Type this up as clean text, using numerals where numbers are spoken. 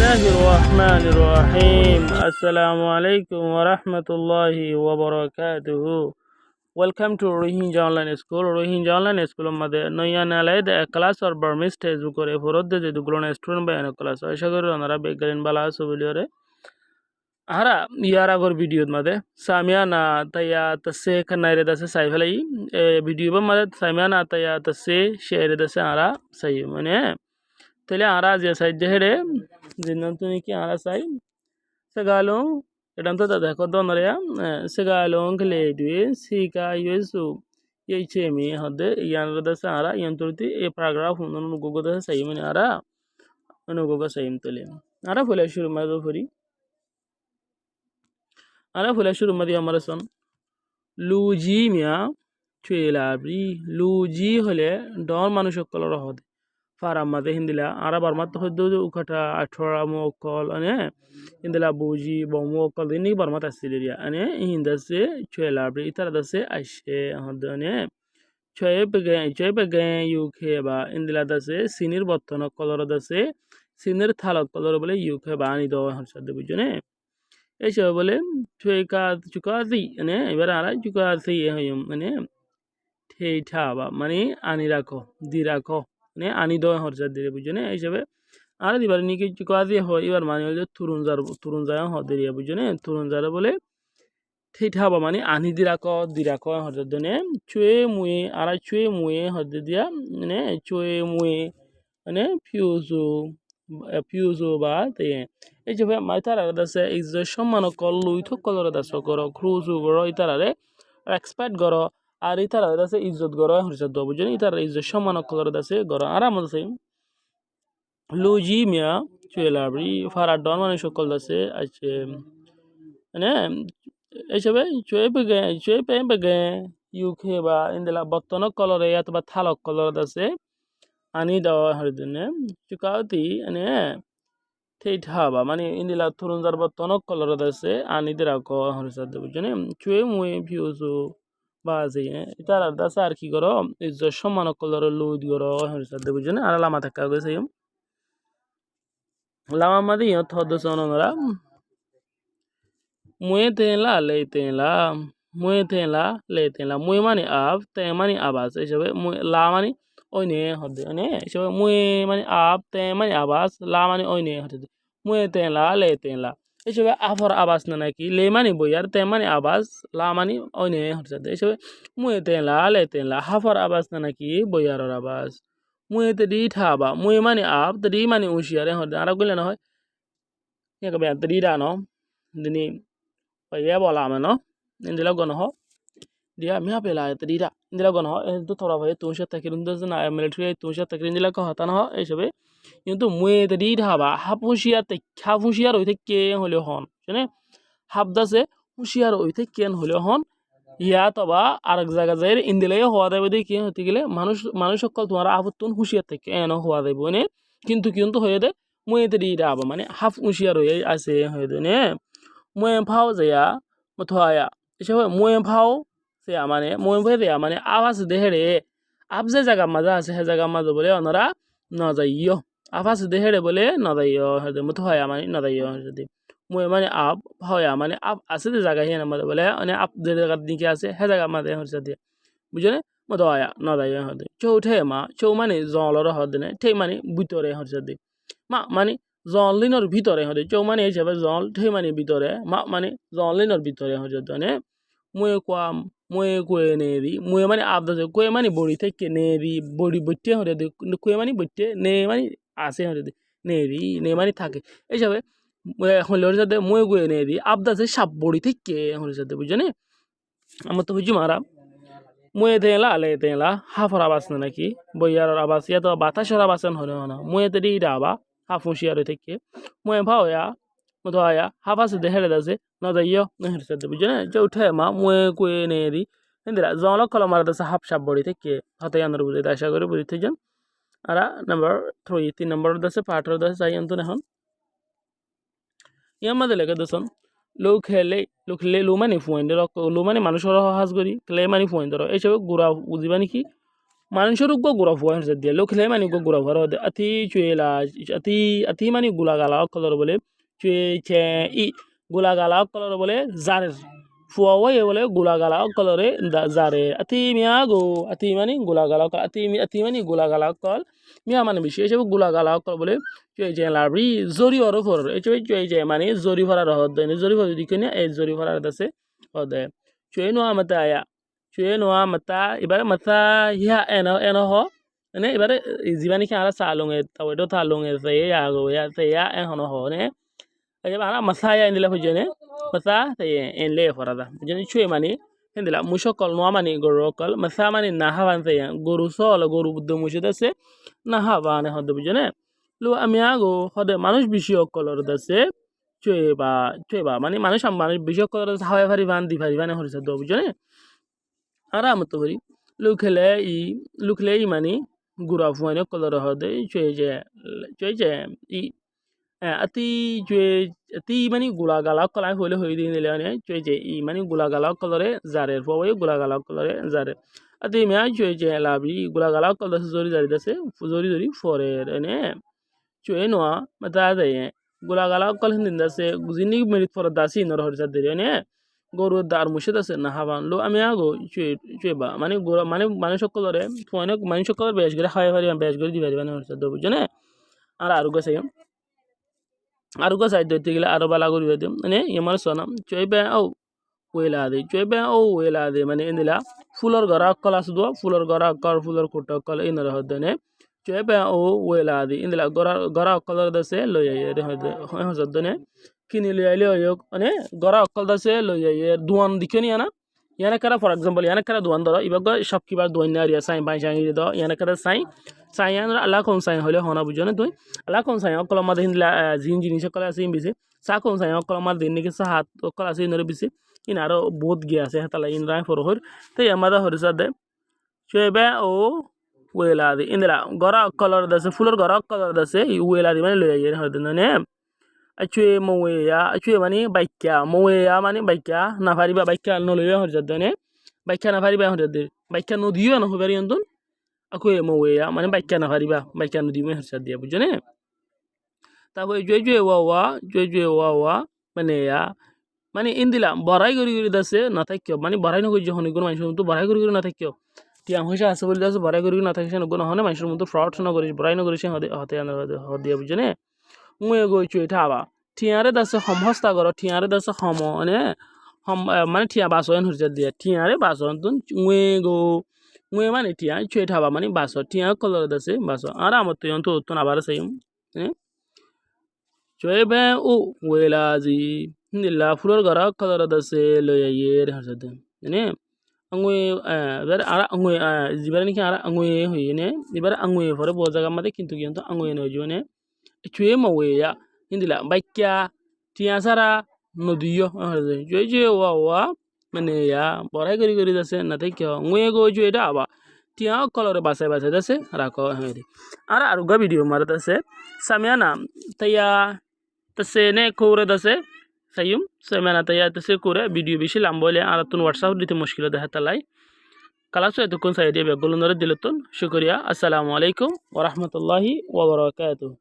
Bismillahirrahmanirrahim. Assalamu alaikum wa rahmatullahi wa barakatuhu. Welcome to Rohingya Online School. Rohingya Online School made noyana laid a class or Burmese textbook or a forod de duglona student by an class. I shall go on Arabic and Balas of Villore. Ara Yaragor video mother Samiana Taya Tase Kanaire the Saivali video mother Samiana Taya Tase share the Sara Sayumane. Tele Ara Side Jehre Zinantuni Ara Sai Sagalo Edanta the Codonaria Sagalong Lady Sika Yesu Yachemi Hode Yan the Sara Yanturti a paragraph on Google the Sayman Ara Onogoga Saim Tele Ara Fulashur Mazofuri Ara Fulashur Madi Amarason Lujimia Chuelabri Luji Hole Don Manushokola Hode Faramade Hindila Arabar Matodu Ukata Atora Mokol ane Indela Buji Bomokol the Nibarmata Silia ane in the se Chuelabri Itara the se Ashe Hodone Chebegan UK ba Indela the se Sinir Botona color the se Sinir Thala colorable UK Bani do Hansa de Bujone Esha bole Chukazi ane Ivara Chukazi ane Teitaba Mani Anirako Dirako ne Anido Horsa de Bujone Eshabe Ara the Barniki Chukazi ho Ivar Manuel Turunza ho de Bujone Turunzara bole Teitaba Mani Anidirako Dirako Hordone Chue Mui Ara Chue Mui Hordia ne Chue Mui ane Puzo ba the Eshabe Matara the say is the Shomano call Luito color the Sokoro Cruise over Itarare expect Goro আর ইতারা দাসে ইজ্জত গড় হরিসা দো বুঝেন ইতারা ইজ্জত সম্মান colour দাসে গড় আরাম দাসে লুজি মিয়া চুয়েলাবরি ফারার ডন মানে সকল দাসে আছে মানে এইসবে চুয়ে পেগে ইউকে বা ইন্দিলা বর্তন কলরে অথবা থালক কলর দাসে আনি দেওয়া হরিদিনে চুকাওতি মানে থেইঠাবা মানে ইন্দিলা থুরুনজার বর্তন কলর দাসে আনি দিরা ক হরিসা দো বুঝেন চুয়ে মুয়ে ফিউজু বাজে ইতার দাসা আর কি করো ইজ্জত সম্মান কলর লুদ করো হরিসাদে বুঝনে আর লামা থাকা গেছে লামা মাদি থদ সনরা মুয়ে তেলা লে তেলা মুয়ে তেলা লে তেলা মুয়ে মানে আব তে মানে আবাস এসবে লা মানে ওইনে হদে মানে এসবে মুয়ে মানে আব তে মানে আবাস লা মানে ওইনে হদে মুয়ে তেলা লে তেলা এসবে আফর আবাস না নাকি লে মানে বইয়ার তে মানে আবাস লা মানে ওইনে হদে এসবে মুয়ে তেলা লে তেলা হাফর আবাস না নাকি বইয়ারর আবাস মুয়ে তে ডি ঠাবা মুয়ে মানে আব তে ডি মানে উশিয়ারে হদে আর কইলে না হয় কে বে তে ডি দা no দিনি ya bola mano indila gono ho dia mi apela trida indila gono ho to thora bhai tunsha takirun da na military tunsha takirin indila ko hatan ho esobe কিন্তু মুয়ে দি dhaba half হুঁশিয়ার হইতে কে হলে হন শুনে half দাসে হুঁশিয়ার হইতে কেন হলে হন ইয়া তবা আরেক জায়গা যাই ইন্দিলাই হওয়া দেবে দিয়ে কি হতে গেলে মানুষ সকল তোমার আফতুন হুঁশিয়ার থেকে এন হওয়া দেবে মানে কিন্তু হয়ে দে মুয়ে দি ধাবা মানে হাফ হুঁশিয়ার হয়ে আছে হয়ে দে নে মুয়ে ফাও যায়া মথয়া এসব মুয়ে ফাও সে মানে মুয়ে ফাই দেয়া মানে আওয়াজ দেহেরে আপ যে জায়গা মাজা আছে সে জায়গা মাজা বলে ওনারা ন যাইও আওয়াজ দেহেরে বলে ন যাইও হদে মথয়া মানে ন যাইও হদে মুয়ে মানে আপ ফাওয়া মানে আপ আছে যে জায়গা হিয়া মাজা বলে মানে আপ যে জায়গা দিকে আছে সে জায়গা মাজা হদে বুঝলে মথয়া ন যাইও হদে চৌঠে মা চৌ মানে জলর হদে নে ঠে মানে ভিতরে হদে মা মানে জলিনর ভিতরে হদে চৌ মানে হিসাবে জল ঠে মানে ভিতরে মা মানে জলিনর ভিতরে হদে মানে মুয়ে কোয়াম মুয়ে কোয়ে নেরি মুয়ে মানে আবদা কোয়ে মানে বড়ি থেকে নেরি বড়ি বইতে হদে কোয়ে মানে বইতে নে মানে আসে হদে নেরি নে মানে থাকে এইসবে হলের সাথে মুয়ে কোয়ে নেরি আবদা যে সাপ বড়ি থেকে হলের সাথে বুঝছেন আমার তো বুঝি মারা মুয়ে তেলা লে তেলা হাফর আবাস না নাকি বইয়ার আবাস ইয়া তো বাতাসর আবাসন হলে না মুয়ে তে ডিটা আবা হাফ হুঁশিয়ার থেকে মুয়ে ভাওয়া মতো আয়া হাফ আছে দেহেরে দাসে না যাইও নেহের সাথে বুঝছেন যে উঠে মা মুয়ে কুয়ে নেরি হিন্দিরা জলক কলম আর দাসে হাফ সাপ বড়ি থেকে হাতে আন্দার বুঝে আশা করে বুঝতে যান আর নাম্বার 3 3 নম্বর দাসে পাঠর দাসে চাই অন্তন এখন ইয়ার মধ্যে লেগে দোসন লোক খেলে লো মানে ফুয়েন লো মানে মানুষের হাজ করি ক্লে মানে ফুয়েন ধরো এইসব গুড়া বুঝিবা নাকি মানুষের গো গুড়া ফুয়া হচ্ছে দিয়ে লোকলে মানে গো গুড়া ফুয়া হতে আতি চুয়েলা আতি আতি মানে গুলা গালা কলর বলে চুয়ে চে ই গুলা গালা কলর বলে জারের ফুয়া ওয়ে বলে গুলা গালা কলরে জারে আতি মিয়া গো আতি মানে গুলা গালা আতি আতি মানে গুলা গালা কল মিয়া মানে বেশি এসব গুলা গালা কল বলে চুয়ে যে লাবরি জরি অর ফর এসব চুয়ে যে মানে জরি ভরার হদ জরি ভর দিকে না এই জরি ভরার দাসে হদ চুয়ে নোয়া মতে আয়া cuye noa mata ibare mata ya eno ho ne ibare zibani kara salonge tawedo talonge se ya go ya se ya en hono ho ne aje bana masa ya indile ho jene masa se en le forada jeni cuye mani indila mushokol noa mani gorokol masa mani na hawan se goru sol goru buddo mushida se na hawane hodo bujene lu amiago hode manush bishi okolor dase cuye ba mani manush bishi okolor hawa fari van di fari van horisa do bujene আরামত করি লুকলে ই মানে গুড়া ফুয়ানো colour হদে চুয়ে যে ই আতি চুয়ে আতি মানে গুলা গালা কলাই হইলে হই দিন দিলে মানে চুয়ে যে ই মানে গুলা গালা কলরে জারের ফুয়া গুলা গালা কলরে জারে আতি মিয়া চুয়ে যে লাভি গুলা গালা কলর জরি জারি দাসে জরি জরি ফরের এনে চুয়ে নোয়া মাতা দেয় গুলা গালা কল হিন্দিন দাসে জিনি মেরিট ফর দাসি নর হরিসা দিলে নে গরু দার মুশে দাসে না হাবান লো আমি আগো চুয়ে বা মানে গোরা মানে মানুষ সকলরে ফোনে মানুষ সকল বেশ করে খাওয়া পারি বেশ করে দিবারি মানে হরিসা দেব বুঝনে আর আরোগ্য সাইড ধরতে গেলে আরো বালা করিবে দিম মানে আমার সনাম চুয়ে ও ওয়েলা দে মানে এদিলা ফুলর গড়া অক্কল আছে দো ফুলর গড়া অক্কল ফুলর কুট অক্কল এই নর হদনে চুয়ে ও ওয়েলা দে এদিলা গড়া অক্কলর দছে লই আইয়ে রে হদনে কিনি লই আইলে হয়ক মানে গড়া অক্কল দছে লই আইয়ে দুয়ান দিকেনি আনা ইয়ানা কারা ফর এক্সাম্পল ইয়ানা কারা দুয়ান ধরো ইবাগ সব কিবার দুয়ান নারিয়া সাই বাই সাই দ ইয়ানা কারা সাই সাইয়ান আলা কোন সাই হলে হনা বুঝনে তুই আলা কোন সাই অক্কল মাদে হিন্দলা জিন জিনিস কল আছে বিসে সা কোন সাই অক্কল মাদে নিকে সা হাত অক্কল আছে নরে বিসে in aro both gia se hatala in rai for hor te yamada horisa de chebe o wela de indela gora color da se fulor gora color da se wela de mane loya yer hodna ne achwe moya achwe mani baikya moya mani baikya na fari ba baikya no loya horisa de ne baikya na fari ba horisa de baikya no diyo na hobari andun akwe moya mani baikya na fari ba baikya no diyo horisa de bujone তারপরে জয় ওয়া মানে মানে ইন্দিলা বড়াই করি দাসে না থাকিও মানে বড়াই নকরি যখন কোনো মানুষের মতো বড়াই করি না থাকিও টিয়া পয়সা আছে বলে দাসে বড়াই করি না থাকিস কোনো হনে মানুষের মতো ফ্রড না করিস বড়াই না করিস হতে হদিয়া বুঝনে মুয়ে গইছু এটা আবা টিয়ারে দাসে সমহস্তা করো টিয়ারে দাসে সম মানে টিয়া বাসন হরজা দিয়া টিয়ারে বাসন তুন মুয়ে মানে টিয়া চুয়ে ঠাবা মানে বাস টিয়া কলর দাসে বাস আর আমার তুই তো আবার সেই চুয়ে বে ও ওয়েলাজি la fulor gara kadara dase loya yer harsade ne angwe ber ara angwe zibare ni ara angwe hoyene zibare angwe fore bo jaga mate kintu giyanto angwe no jone chue mawe ya indila bakya tiya sara nodiyo harsade je wa mane ya borai gori dase na te kyo ngwe go jue da ba tiya color basa dase rako hedi ara aruga video mara dase samyana taya tase ne kore dase sayum semana taya tase kore video bishi lambole ara tun whatsapp dite mushkila da hatalai kalaso etukun sayde be golondore diletun shukriya assalamu alaikum wa rahmatullahi wa barakatuh